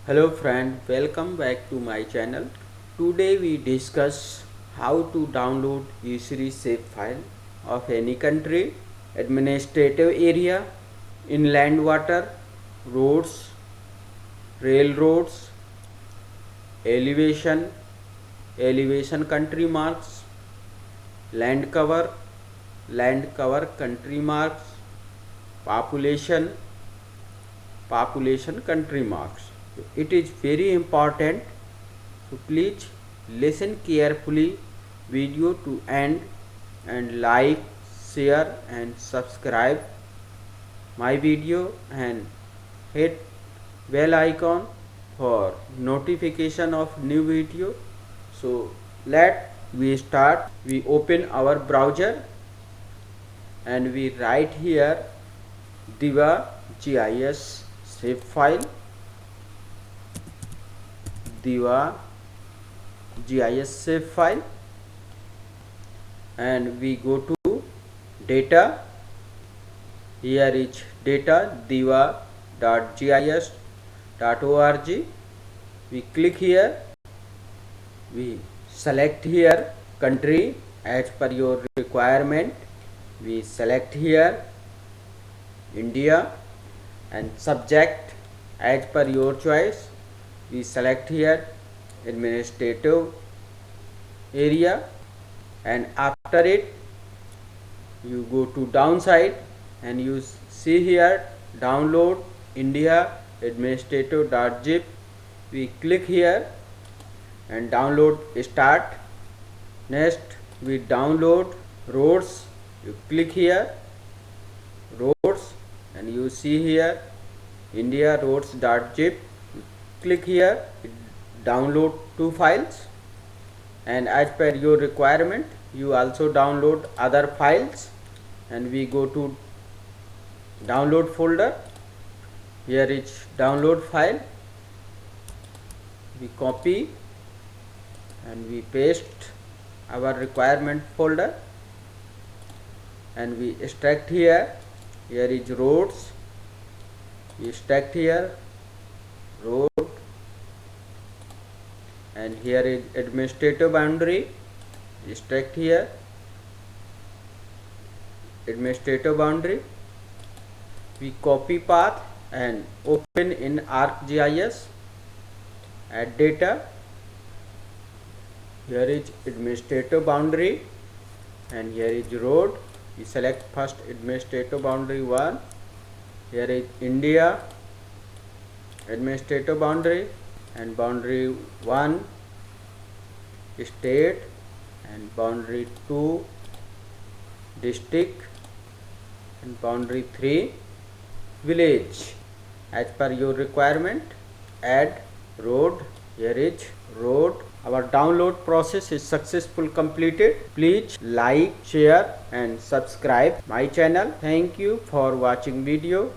Hello friend, welcome back to my channel. Today we discuss how to download E3 shapefile of any country, administrative area, inland water, roads, railroads, elevation, elevation country marks, land cover, land cover country marks, population, population country marks. It is very important, so please listen carefully video to end and like, share and subscribe my video and hit bell icon for notification of new video. So let we start. We open our browser and we write here Diva GIS shapefile, Diva GIS shapefile, and we go to data. Here is data diva.gis.org. We click here, we select here country as per your requirement. We select here India, and subject as per your choice. We select here administrative area, and after it you go to downside and you see here download India administrative.zip. We click here and download start. Next we download roads. You click here roads and you see here India roads.zip. Click here, download two files, and as per your requirement you also download other files, and we go to download folder. Here is download file. We copy and we paste our requirement folder, and we extract here. Here is roads. We extract here road, and here is administrative boundary. Extract here administrative boundary. We copy path and open in arcgis. Add data. Here is administrative boundary and here is road. We select first administrative boundary 1. Here is India administrative boundary, and boundary 1 state, and boundary 2 district, and boundary 3 village. As per your requirement add road. Here is road. Our download process is successful completed. Please like, share and subscribe my channel. Thank you for watching video.